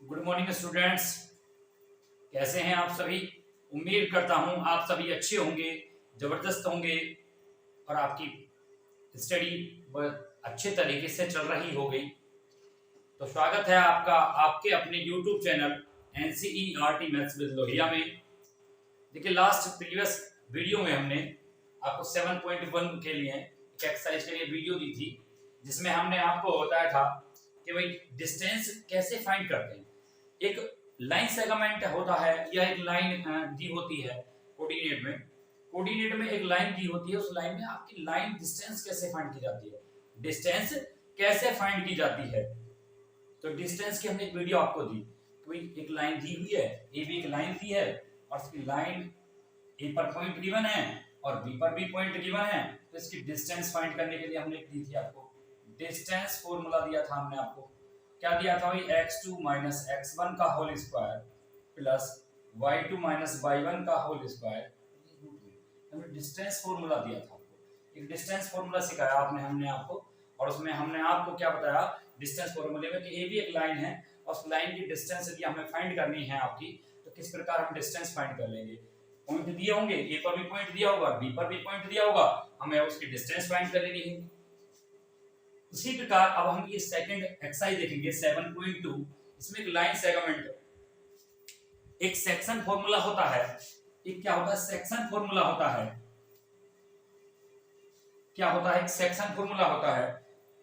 Good morning students. कैसे हैं आप सभी? उम्मीद करता हूं आप सभी अच्छे होंगे, जबरदस्त होंगे और आपकी स्टडी अच्छे तरीके से चल रही होगी। तो स्वागत है आपका आपके अपने YouTube channel NCERT maths with Lohia में। देखिए, लास्ट प्रीवियस वीडियो में हमने आपको 7.1 के लिए एक एक्सरसाइज के लिए वीडियो दी थी, जिसमें हमने आपको बताया था कि भाई डिस्टेंस कैसे फाइंड करते हैं। एक लाइन सेगमेंट होता है या एक लाइन दी होती है कोऑर्डिनेट में एक लाइन दी होती है। उस लाइन में आपकी लाइन डिस्टेंस कैसे फाइंड की जाती है, डिस्टेंस कैसे फाइंड की जाती है। तो डिस्टेंस की हमने एक वीडियो आपको दी। कोई एक लाइन दी हुई है, ए बी एक लाइन दी है और इसकी लाइन ए पर पॉइंट गिवन है और बी पर भी पॉइंट गिवन है। तो इसकी डिस्टेंस फाइंड करने के लिए हमने दी थी आपको डिस्टेंस फॉर्मूला दिया था हमने आपको। क्या दिया था भाई? x2 माइनस x1 का whole square plus y2 minus y1 का होल स्क्वायर। हमने डिस्टेंस फॉर्मूला दिया था आपको। एक डिस्टेंस फॉर्मूला सिखाया हमने आपको, और उसमें हमने आपको क्या बताया डिस्टेंस फॉर्मूले में कि ए भी एक लाइन है और उस लाइन की डिस्टेंस यदि हमें फाइंड करनी है आपकी, तो किस प्रकार हम डिस्टेंस फाइंड कर लेंगे। पॉइंट दिए होंगे, ए पर भी पॉइंट दिया होगा, बी पर भी पॉइंट दिया होगा, हमें उसकी डिस्टेंस फाइंड कर लेनी है। उसी प्रकार अब हम ये सेकंड एक्सरसाइज देखेंगे 7.2। इसमें एक लाइन सेगमेंट, एक सेक्शन फॉर्मूला होता है। एक क्या होता है? सेक्शन फॉर्मूला होता है। क्या होता है? एक सेक्शन फॉर्मूला होता है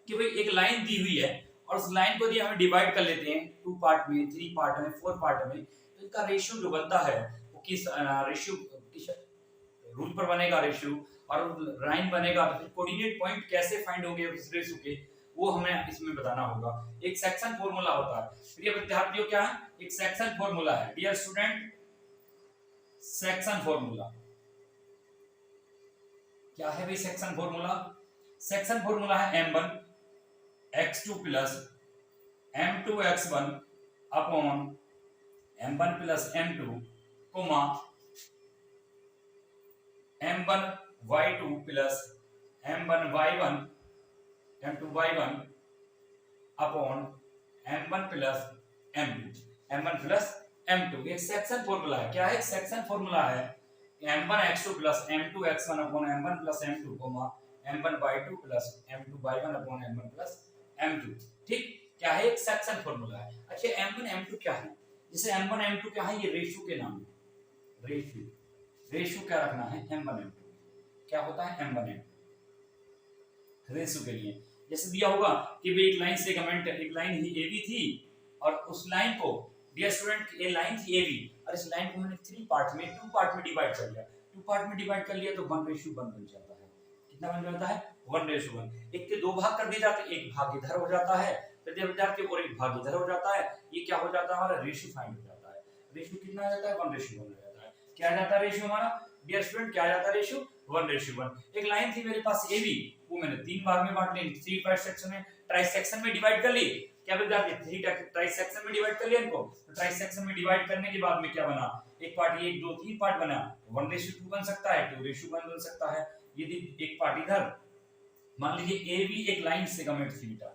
कि भाई एक लाइन दी हुई है और उस लाइन को हम डिवाइड कर लेते हैं 2 पार्ट में, 3 पार्ट में, 4 पार्ट में। तो इनका रेशियो जो बनता है वो किस रेशियो, किस रूल पर बनेगा रेशियो, और लाइन बनेगा। तो फिर कोऑर्डिनेट पॉइंट कैसे फाइंड होंगे उस रेशियो के, वो हमें इसमें बताना होगा। एक सेक्शन फॉर्मूला होता है। प्रिय विद्यार्थियों, क्या है? एक सेक्शन फॉर्मूला है। डियर स्टूडेंट, सेक्शन फॉर्मूला क्या है भाई? सेक्शन फॉर्मूला, सेक्शन फॉर्मूला है m1 x2 plus m2 x1 upon m1 plus m2 comma m1 y2 plus m1 y1 m2 y1 upon m1 plus m2 m1 plus m2। एक section formula है। क्या है? एक section formula है m1 x2 plus m2 x1 upon m1 plus m2 comma m1 y2 plus m2 y1 upon m1 plus m2। ठीक, क्या है? एक सेक्शन फॉर्मूला है। अच्छा, m1 m2 क्या है? जैसे m1 m2 क्या है? ये रेशियो के नाम है। रेशियो क्या रखना है? m1 m2 क्या होता है? m1 m2 रेशियो के लिए जैसे दिया होगा कि भाई एक लाइन सेगमेंट, एक लाइन ही AB थी और उस लाइन को, डियर स्टूडेंट, ये लाइन थी AB और इस लाइन को मैंने 3 पार्ट में, 2 पार्ट में डिवाइड कर लिया। 2 पार्ट में डिवाइड कर लिया तो 1:1 बन जाता है। कितना बन जाता है? 1:1। एक के 2 भाग कर दिए जाते हैं, एक भाग इधर हो जाता है विद्यार्थी और एक भाग इधर हो जाता है। ये क्या हो जाता है? हमारा रेशियो फाइंड हो जाता है। रेशियो कितना आ जाता है? 1:1 हो जाता है। क्या आ जाता है रेशियो हमारा? डियर स्टूडेंट, क्या आ जाता है रेशियो? 1:1। एक लाइन थी मेरे पास AB, वो मैंने 3 भाग में बांट ली, 3 पार्ट सेक्शन में, ट्राइसेक्शन में डिवाइड कर ली। क्या विद्यार्थी? 3 ट्राइसेक्शन में डिवाइड कर लिया इनको। तो ट्राइसेक्शन में डिवाइड करने के बाद में क्या बना? एक पार्ट, 1 2 3 पार्ट बना। 1:2 बन सकता है, 2:1 बन सकता है। यदि एक पार्ट इधर, मान लीजिए AB एक लाइन सेगमेंट थी बेटा,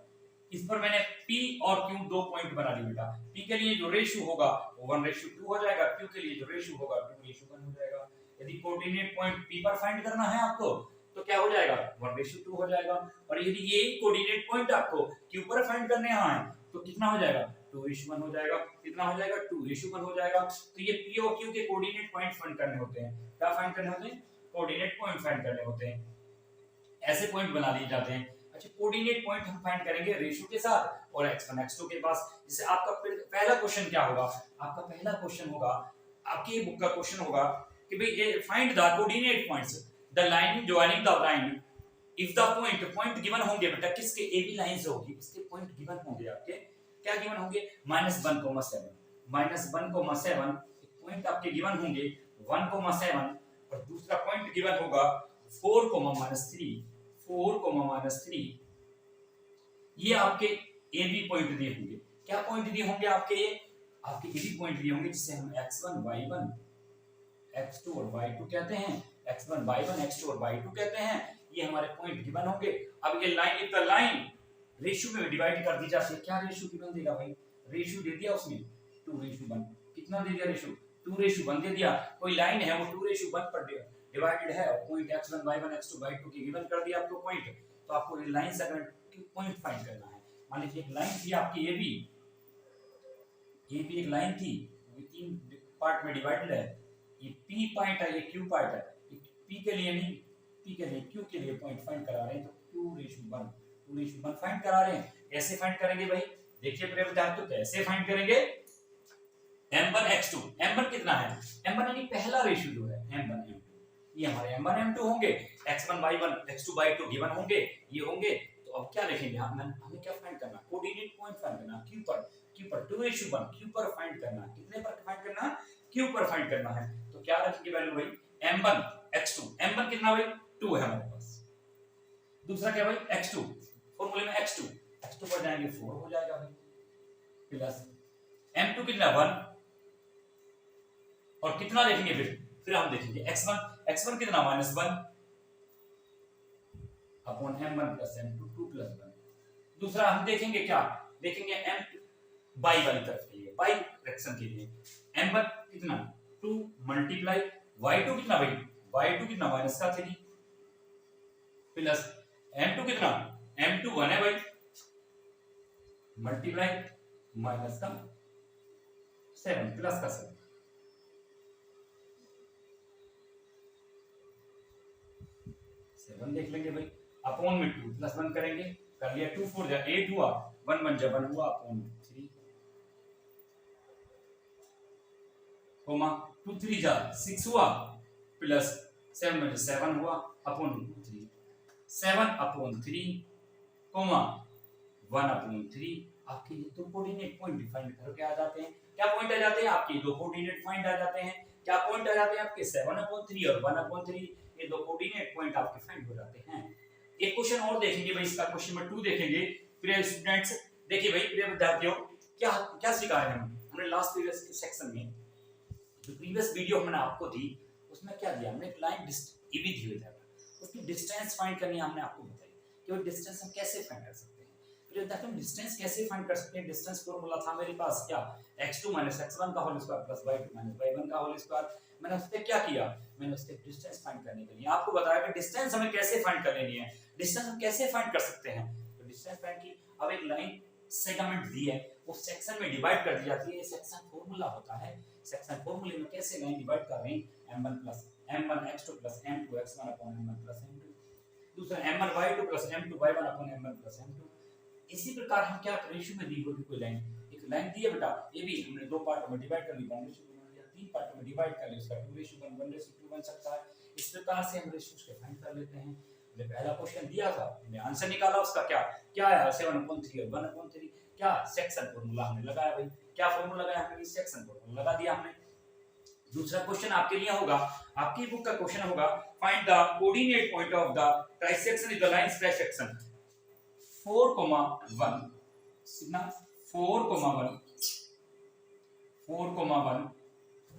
इस पर मैंने P और Q 2 पॉइंट बना लिए बेटा। P के लिए जो रेशियो होगा वो 1:2 हो जाएगा, Q के लिए जो रेशियो होगा 2:1 हो जाएगा। यदि कोऑर्डिनेट पॉइंट P पर फाइंड करना है आपको तो क्या हो जाएगा? 1:2 हो जाएगा। और यदि ये कोऑर्डिनेट पॉइंट आपको Q पर फाइंड करने हैं तो कितना हो जाएगा? 2:1 हो जाएगा। कितना हो जाएगा? 2:1 हो जाएगा। तो ये P और Q के कोऑर्डिनेट पॉइंट फाइंड करने होते हैं। क्या फाइंड करने होते हैं? कोऑर्डिनेट पॉइंट फाइंड करने होते हैं। ऐसे पॉइंट बना लिए जाते हैं। अच्छा, कोऑर्डिनेट पॉइंट हम फाइंड करेंगे रेशियो के साथ और x1 x2 के पास। जैसे आपका पहला क्वेश्चन क्या होगा? आपका पहला क्वेश्चन होगा, आपकी बुक का क्वेश्चन होगा कि भाई find the coordinate points the line joining the line if the point given होंगे बेटा, किसके? AB लाइन से होगी, इसके पॉइंट गिवन होंगे आपके। क्या गिवन होंगे? -1,7 -1,7 पॉइंट आपके गिवन होंगे 1,7 और दूसरा पॉइंट गिवन होगा 4,-3 ये आपके AB पॉइंट दिए होंगे। क्या पॉइंट दिए होंगे आपके? ये आपके AB पॉइंट दिए होंगे, जिसे हम x1 y1 x2 और y2 कहते हैं। x1 y1 x2 और y2 कहते हैं। ये हमारे पॉइंट गिवन होंगे। अब ये line, if the line ratio में डिवाइड कर दी जाती है। क्या रेशियो गिवन देगा भाई? रेशियो दे दिया उसने 2:1 कितना दे दिया रेशियो 2:1 दे दिया। कोई लाइन है वो 2:1 पर डिवाइडेड है, point x1 y1 x2 y2 की गिवन कर दिया आपको पॉइंट, तो आपको ये लाइन सेगमेंट की पॉइंट फाइंड करना है। मान लीजिए एक लाइन थी आपकी AB एक लाइन थी, ये 3 पार्ट में डिवाइडेड है, ये P पॉइंट है, ये Q पार्ट है, P के लिए नहीं, P के लिए Q के लिए पॉइंट फाइंड करा रहे हैं, तो 2:1 फाइंड करा रहे हैं। कैसे फाइंड करेंगे भाई, देखिए प्रिय विद्यार्थियों कैसे फाइंड करेंगे। m1 x2 m1 कितना है, m1 यानी पहला रेशियो जो है m1 m2, ये हमारे m1 m2 होंगे, x1 y1 x2 y2 given होंगे, ये होंगे। तो अब क्या लिखेंगे हमें क्या फाइंड करना, कोऑर्डिनेट पॉइंट फाइंड करना, q पर 2:1 q पर फाइंड करना, कितने पर फाइंड करना, q पर फाइंड करना है। तो क्या रखेंगे वैल्यू भाई, m1 x2, m1 कितना भाई 2 है हमारे पास, दूसरा क्या भाई x2, फॉर्मूले में x2 पर जाएंगे 4 हो जाएगा भाई, प्लस m2 कितना 1, और कितना देखेंगे फिर हम देखेंगे x1 कितना -1 upon m1 plus m2 2 plus 1। दूसरा हम देखेंगे क्या, देखेंगे m बाई वाली तरफ के लिए, बाई फ्रैक्शन के लिए m1 कितना 2 मल्टीप्लाई y2 कितना भाई, y2 कितना -3 प्लस m2 कितना, m2 1 है भाई, मल्टीप्लाई -7 प्लस का 7, 7 देख लेंगे भाई, अपॉन में 2 प्लस 1 करेंगे, कर लिया 2 4 जा 8 हुआ, 1 1 जा 1 हुआ, अपॉन 3 कोमा 2 3 जा 6 हुआ, प्लस 7 में 7 हुआ, अपॉन 3 7 अपॉन 3 कोमा 1 अपॉन 3। आपके ये दो कोऑर्डिनेट पॉइंट डिफाइन करके आ जाते हैं। क्या पॉइंट आ जाते हैं आपके, दो कोऑर्डिनेट पॉइंट आ जाते हैं। क्या पॉइंट आ जाते हैं आपके 7/3 और 1/3, ये दो कोऑर्डिनेट पॉइंट आपके फाइंड हो जाते हैं। एक क्वेश्चन और देखेंगे भाई, इसका क्वेश्चन नंबर 2 देखेंगे। प्रिय स्टूडेंट्स देखिए भाई, प्रिय विद्यार्थियों क्या क्या सिखाया है हमने लास्ट प्रीवियस सेक्शन में, जो प्रीवियस वीडियो हमने आपको दी उसमें क्या दिया हमने, एक लाइन AB दी हुई है, उसकी डिस्टेंस फाइंड करनी हमने आपको बताई कि वो डिस्टेंस हम कैसे फाइंड कर सकते हैं। फिर देखो हम डिस्टेंस कैसे फाइंड कर सकते हैं। डिस्टेंस फॉर्मूला था मेरे पास क्या, x2 x1 का whole square plus y2 y1 का होल स्क्वायर। मैंने उससे क्या किया, मैंने उससे डिस्टेंस फाइंड करने के लिए आपको बताया कि डिस्टेंस हमें कैसे फाइंड कर लेनी है, डिस्टेंस हम कैसे फाइंड कर सकते हैं। तो डिस्टेंस फाइंड की, अब एक लाइन सेगमेंट दी है, वो सेक्शन में डिवाइड कर दी जाती है, ये सेक्शन फॉर्मूला होता है। सेक्शन फॉर्मूले में कैसे लाइन डिवाइड कर रहे हैं, m1 x2 m2 x1 m1 m2, दूसरा m1 y2 m2 y1 m1 m2। इसी प्रकार हम क्या रेशियो में दी होगी कोई लाइन, एक लाइन दी है बेटा, ये भी हमने दो पार्टों में डिवाइड कर ली, 1:2 बना दिया, तीन पार्टों में डिवाइड कर लिया, उसका 2:1 1:2 बन सकता है। इस प्रकार से हम रेशियोज को फाइंड कर लेते हैं। हमने पहला क्वेश्चन दिया था, हमने आंसर निकाला, उसका क्या क्या आया 7/3 और 1/3, क्या सेक्शन फार्मूला हमने लगाया भाई, क्या फार्मूला लगाया हमने, सेक्शन फार्मूला लगा दिया हमने। दूसरा क्वेश्चन आपके लिए होगा, आपकी बुक का क्वेश्चन होगा, find the coordinate point of the trisection if the line trisection 4,1 कितना 4,1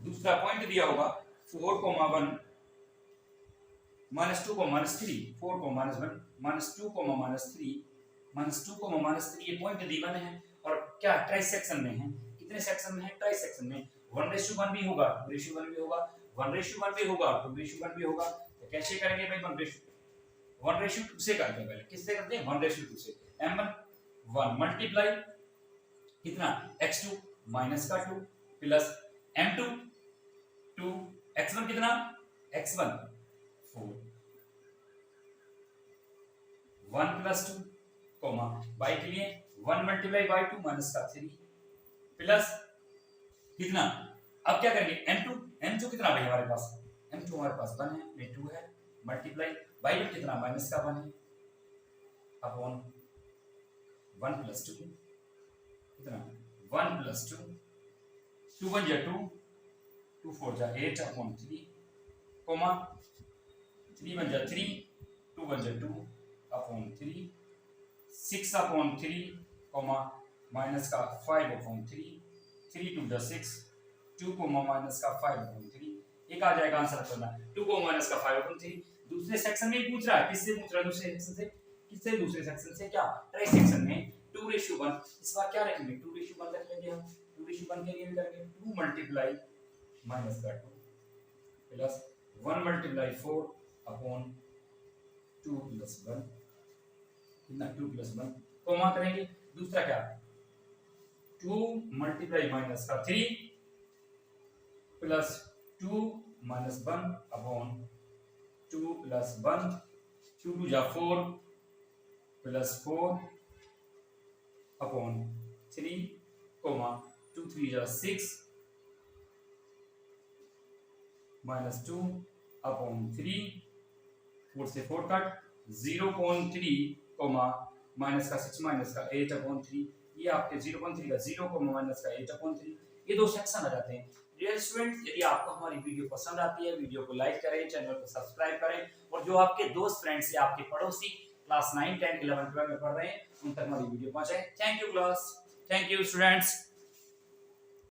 दूसरा पॉइंट दिया होगा 4,1 -2 -3 4 -1 -2 -3 ये पॉइंट गिवन है और क्या ट्राइसेक्शन में है, कितने सेक्शन में है, ट्राइसेक्शन में 1:1 भी होगा 2:1 भी होगा 1:1 भी होगा 2:1 भी होगा। तो कैसे करेंगे भाई 1:2 से करते हैं, पहले किससे करते हैं 1:2 से। m1 मल्टीप्लाई कितना x2 माइनस का 2 प्लस m2 2 x1 कितना x1 4 1 प्लस 2 कोमा y के लिए 1 मल्टीप्लाई y2 माइनस का 3 प्लस कितना, अब क्या करेंगे m2 कितना भाई हमारे पास, m2 हमारे पास 1 है, ये 2 है, मल्टीप्लाई y2 कितना माइनस का 1 है अपॉन 1 प्लस 2 कितना 1 प्लस 2 2 1 जा 2 2 4 जा 8 अपॉन 3 कोमा 3 1 जा 3 2 1 जा 2 अपॉन 3 6 अपॉन 3 कोमा माइनस का 5 अपॉन 3 3 2 जा 6 2 कोमा माइनस का 5 अपॉन 3 एक आ जाएगा आंसर करना 2 कोमा माइनस का 5 अपॉन 3। दूसरे सेक्शन में पूछ रहा है, किससे पूछ रहा है, दूसरे सेक्शन से, किससे दूसरे सेक्शन से क्या ट्राई सेक्शन में 2:1 इस बार क्या रखेंगे 2:1 रख लेंगे हम 2:1 के लिए भी करेंगे 2 मल्टीप्लाई माइनस का 2 प्लस 1 मल्टीप्लाई 4 अपॉन 2 प्लस 1 कितना 2 प्लस 1 कॉमा करेंगे। दूसरा क्या 2 मल्टीप्लाई माइनस का 3 प्लस 2 माइनस 1 अपॉन 2 प्लस 1 2 2 जा 4 प्लस 4 अपॉन 3 कोमा 2 3 जा 6 माइनस 2 अपॉन 3 4 से 4 कट 0.3 कोमा माइनस का 6 माइनस का 8 अपॉन 3 ये आपके 0.3 का 0 कोमा माइनस का 8 अपॉन 3 ये दो सेक्शन आ जाते हैं। डियर स्टूडेंट्स, यदि आपको हमारी वीडियो पसंद आती है वीडियो को लाइक करें, चैनल को सब्सक्राइब करें और जो आपके दोस्त फ्रेंड्स या आपके पड़ोसी क्लास 9 10 11 12 में पढ़ रहे हैं उन तक हमारी वीडियो पहुंचाएं। Thank you class, thank you students.